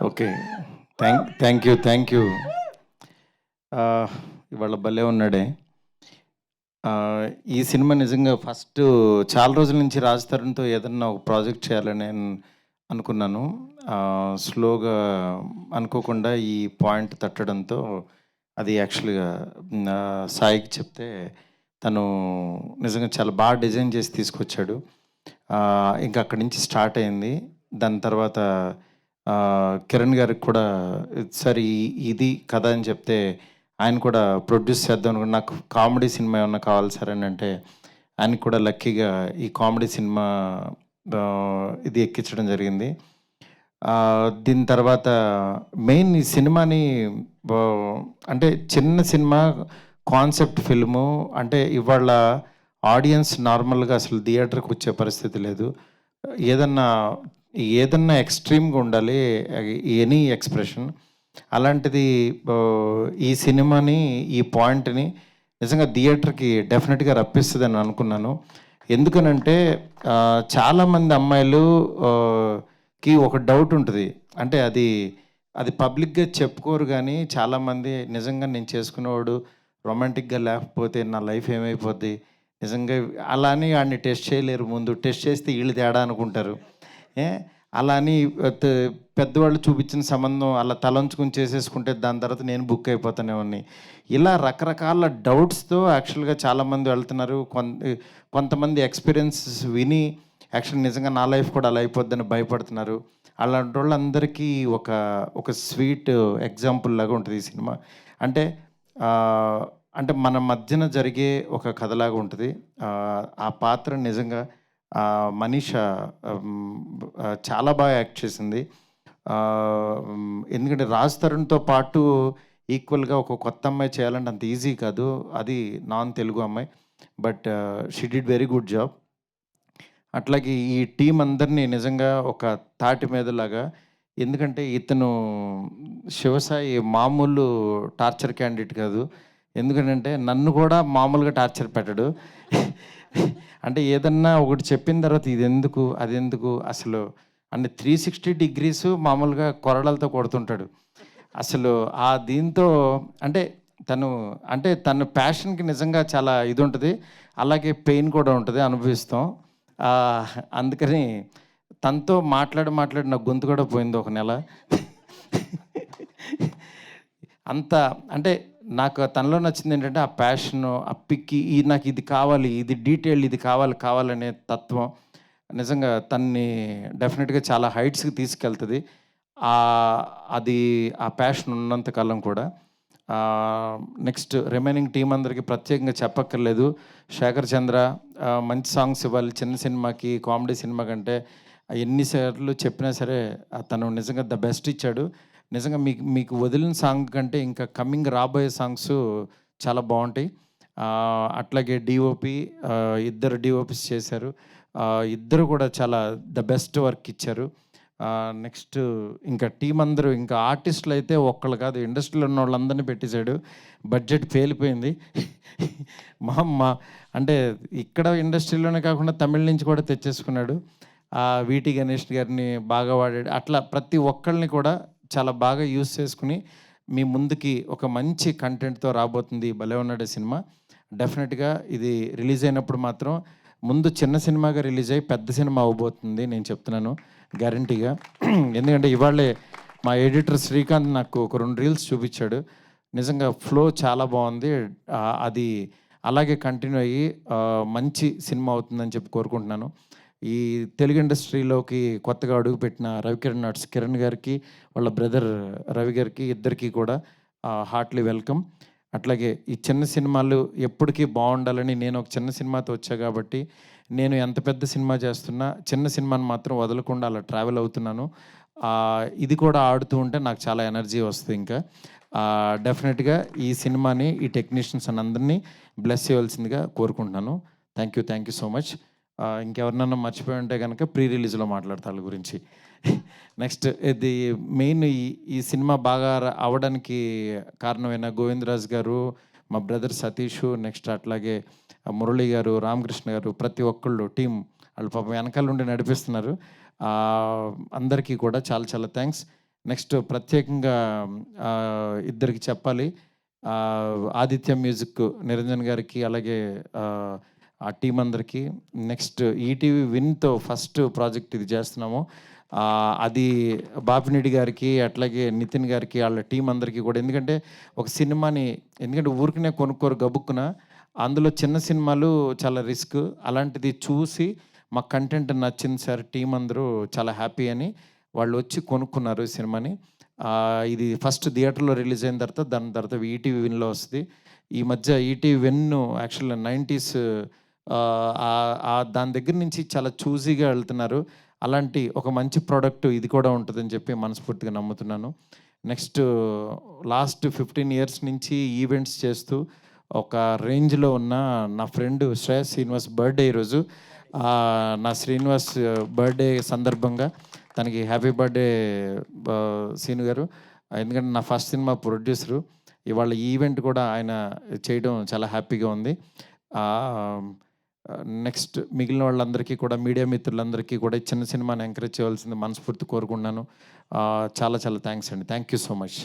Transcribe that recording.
Okay. Thank you. ఇవాళ భలే ఉన్నాడే. ఈ సినిమా నిజంగా ఫస్ట్ చాలా రోజుల నుంచి రాజ్ తరుణ్‌తో ఏదన్నా ఒక ప్రాజెక్ట్ చేయాలని నేను అనుకున్నాను. స్లోగా అనుకోకుండా ఈ పాయింట్ తట్టడంతో అది యాక్చువల్‌గా సాయికి చెప్తే తను నిజంగా చాలా బాగా డిజైన్ చేసి తీసుకొచ్చాడు. ఇంకా అక్కడి నుంచి స్టార్ట్ అయింది. దాని తర్వాత కిరణ్ గారికి కూడా సార్ ఇది కథ అని చెప్తే ఆయన కూడా ప్రొడ్యూస్ చేద్దాం అనుకుని నాకు కామెడీ సినిమా ఏమన్నా కావాలి సార్ అని అంటే ఆయనకి కూడా లక్కీగా ఈ కామెడీ సినిమా ఇది ఎక్కించడం జరిగింది. దీని తర్వాత మెయిన్ ఈ సినిమాని అంటే చిన్న సినిమా కాన్సెప్ట్ ఫిల్ము అంటే ఇవాళ ఆడియన్స్ నార్మల్గా అసలు థియేటర్కి వచ్చే పరిస్థితి లేదు. ఏదన్నా ఏదన్నా ఎక్స్ట్రీమ్గా ఉండాలి ఎనీ ఎక్స్ప్రెషన్. అలాంటిది ఈ సినిమాని ఈ పాయింట్ని నిజంగా థియేటర్కి డెఫినెట్గా రప్పిస్తుందని అనుకున్నాను. ఎందుకనంటే చాలామంది అమ్మాయిలు కి ఒక డౌట్ ఉంటుంది. అంటే అది పబ్లిక్గా చెప్పుకోరు, కానీ చాలామంది నిజంగా నేను చేసుకునేవాడు రొమాంటిక్గా లేకపోతే నా లైఫ్ ఏమైపోద్ది, నిజంగా అలా అని వాడిని టెస్ట్ చేయలేరు. ముందు టెస్ట్ చేస్తే వీళ్ళు తేడా అనుకుంటారు. అలా అని పెద్దవాళ్ళు చూపించిన సంబంధం అలా తలంచుకుని చేసేసుకుంటే దాని తర్వాత నేను బుక్ అయిపోతానేమని ఇలా రకరకాల డౌట్స్తో యాక్చువల్గా చాలామంది వెళ్తున్నారు. కొంతమంది ఎక్స్పీరియన్సెస్ విని యాక్చువల్ నిజంగా నా లైఫ్ కూడా అలా అయిపోద్దని భయపడుతున్నారు. అలాంటి వాళ్ళందరికీ ఒక స్వీట్ ఎగ్జాంపుల్ లాగా ఉంటుంది ఈ సినిమా. అంటే అంటే మన మధ్యన జరిగే ఒక కథలాగా ఉంటుంది. ఆ పాత్ర నిజంగా మనీషా చాలా బాగా యాక్ట్ చేసింది. ఎందుకంటే రాజ్ తరుణ్తో పాటు ఈక్వల్గా ఒక కొత్త అమ్మాయి చేయాలంటే అంత ఈజీ కాదు. అది నాన్ తెలుగు అమ్మాయి. But she did very good job. అట్లాగే ఈ టీం అందరినీ నిజంగా ఒక తాటి మీదలాగా, ఎందుకంటే ఇతను శివసాయి మామూలు టార్చర్ క్యాండిడేట్ కాదు. ఎందుకంటే నన్ను కూడా మామూలుగా టార్చర్ పెట్టడు. అంటే ఏదన్నా ఒకటి చెప్పిన తర్వాత ఇది ఎందుకు అది ఎందుకు అసలు అంటే 360 డిగ్రీస్ మామూలుగా కొరడాలతో కొడుతుంటాడు. అసలు దీంతో అంటే తన ప్యాషన్కి నిజంగా చాలా ఇది ఉంటుంది. అలాగే పెయిన్ కూడా ఉంటుంది, అనుభవిస్తాం. అందుకని తనతో మాట్లాడి నా గొంతు కూడా పోయింది ఒక నెల. అంత అంటే నాకు తనలో నచ్చింది ఏంటంటే ఆ ప్యాషను, ఆ పిక్కి నాకు ఇది కావాలి, ఇది డీటెయిల్, ఇది కావాలనే తత్వం నిజంగా తన్ని డెఫినెట్గా చాలా హైట్స్కి తీసుకెళ్తుంది. అది ఆ ప్యాషన్ ఉన్నంతకాలం కూడా. నెక్స్ట్ రిమైనింగ్ టీం అందరికీ ప్రత్యేకంగా చెప్పక్కర్లేదు. శేఖర్ చంద్ర మంచి సాంగ్స్ ఇవ్వాలి చిన్న సినిమాకి, కామెడీ సినిమా కంటే ఎన్నిసార్లు చెప్పినా సరే తను నిజంగా ద బెస్ట్ ఇచ్చాడు. నిజంగా మీకు వదిలిన సాంగ్ కంటే ఇంకా కమింగ్ రాబోయే సాంగ్స్ చాలా బాగుంటాయి. అట్లాగే డిఓపి ఇద్దరు డిఓపిస్ చేశారు. ఇద్దరు కూడా చాలా ద బెస్ట్ వర్క్ ఇచ్చారు. నెక్స్ట్ ఇంకా టీం అందరూ ఇంకా ఆర్టిస్టులు అయితే ఒక్కళ్ళు కాదు, ఇండస్ట్రీలో ఉన్న వాళ్ళందరినీ పెట్టేశాడు. బడ్జెట్ పేలిపోయింది. మా అంటే ఇక్కడ ఇండస్ట్రీలోనే కాకుండా తమిళ నుంచి కూడా తెచ్చేసుకున్నాడు. వీటి గణేష్ గారిని బాగా వాడాడు. అట్లా ప్రతి ఒక్కళ్ళని కూడా చాలా బాగా యూజ్ చేసుకుని మీ ముందుకి ఒక మంచి కంటెంట్తో రాబోతుంది భలే ఉన్నాడే సినిమా. డెఫినెట్గా ఇది రిలీజ్ అయినప్పుడు మాత్రం ముందు చిన్న సినిమాగా రిలీజ్ అయ్యి పెద్ద సినిమా అవ్వబోతుంది, నేను చెప్తున్నాను గ్యారంటీగా. ఎందుకంటే ఇవాళే మా ఎడిటర్ శ్రీకాంత్ నాకు ఒక 2 రీల్స్ చూపించాడు. నిజంగా ఫ్లో చాలా బాగుంది. అది అలాగే కంటిన్యూ అయ్యి మంచి సినిమా అవుతుందని చెప్పి కోరుకుంటున్నాను. ఈ తెలుగు ఇండస్ట్రీలోకి కొత్తగా అడుగుపెట్టిన రవికిరణ్ ఆర్ట్స్ కిరణ్ గారికి, వాళ్ళ బ్రదర్ రవి గారికి, ఇద్దరికీ కూడా హార్ట్లీ వెల్కమ్. అట్లాగే ఈ చిన్న సినిమాలు ఎప్పటికీ బాగుండాలని నేను ఒక చిన్న సినిమాతో వచ్చా కాబట్టి నేను ఎంత పెద్ద సినిమా చేస్తున్నా చిన్న సినిమాని మాత్రం వదలకుండా అలా ట్రావెల్ అవుతున్నాను. ఇది కూడా ఆడుతూ ఉంటే నాకు చాలా ఎనర్జీ వస్తుంది. ఇంకా డెఫినెట్గా ఈ సినిమాని ఈ టెక్నీషియన్స్ అందరినీ బ్లెస్ చేయవలసిందిగా కోరుకుంటున్నాను. Thank you so much. ఇంకెవరినన్నా మర్చిపోయి ఉంటే కనుక ప్రీ రిలీజ్లో మాట్లాడతా వాళ్ళ గురించి. నెక్స్ట్ ఇది మెయిన్ ఈ సినిమా బాగా అవ్వడానికి కారణమైన గోవిందరాజ్ గారు, మా బ్రదర్ సతీష్, నెక్స్ట్ అట్లాగే మురళి గారు, రామకృష్ణ గారు, ప్రతి ఒక్కళ్ళు టీం వాళ్ళు పాపం వెనకాల నుండి నడిపిస్తున్నారు. అందరికీ కూడా చాలా చాలా థ్యాంక్స్. నెక్స్ట్ ప్రత్యేకంగా ఇద్దరికి చెప్పాలి. ఆదిత్య మ్యూజిక్ నిరంజన్ గారికి, అలాగే ఆ టీం అందరికీ. నెక్స్ట్ ఈటీవీ విన్‌తో ఫస్ట్ ప్రాజెక్ట్ ఇది చేస్తున్నాము. అది బాపినీడి గారికి, అట్లాగే నితిన్ గారికి, ఆళ్ళ టీం అందరికీ కూడా. ఎందుకంటే ఒక సినిమాని ఎందుకంటే ఊరికనే కొనుక్కోరు గబుక్కున. అందులో చిన్న సినిమాలు చాలా రిస్క్. అలాంటిది చూసి మాకు కంటెంట్ నచ్చింది సార్, టీం అందరూ చాలా హ్యాపీ అని వాళ్ళు వచ్చి కొనుక్కున్నారు ఈ సినిమాని. ఇది ఫస్ట్ థియేటర్‌లో రిలీజ్ అయిన తర్వాత దాని తర్వాత ఈటీవీ విన్‌లో వస్తది. ఈ మధ్య ఈటీవీ విన్ యాక్చువల్‌గా 90స్ దాని దగ్గర నుంచి చాలా చూసీగా వెళ్తున్నారు. అలాంటి ఒక మంచి ప్రొడక్ట్ ఇది కూడా ఉంటదని చెప్పి మనస్ఫూర్తిగా నమ్ముతున్నాను. నెక్స్ట్ లాస్ట్ 15 ఇయర్స్ నుంచి ఈవెంట్స్ చేస్తూ ఒక రేంజ్‌లో ఉన్న నా ఫ్రెండ్ శ్రేయస్ శ్రీనివాస్ బర్త్‌డే ఈరోజు. నా శ్రీనివాస్ బర్త్‌డే సందర్భంగా తనకి హ్యాపీ బర్త్‌డే సీను గారు. ఎందుకంటే నా ఫస్ట్ సినిమా ప్రొడ్యూసరు. ఇవాళ ఈవెంట్ కూడా ఆయన చేయడం చాలా హ్యాపీగా ఉంది. నెక్స్ట్ మిగిలిన వాళ్ళందరికీ కూడా, మీడియా మిత్రులందరికీ కూడా ఈ చిన్న సినిమాని ఎంకరేజ్ చేయవలసింది మనస్ఫూర్తి కోరుకుంటున్నాను. చాలా చాలా థ్యాంక్స్ అండి. Thank you so much.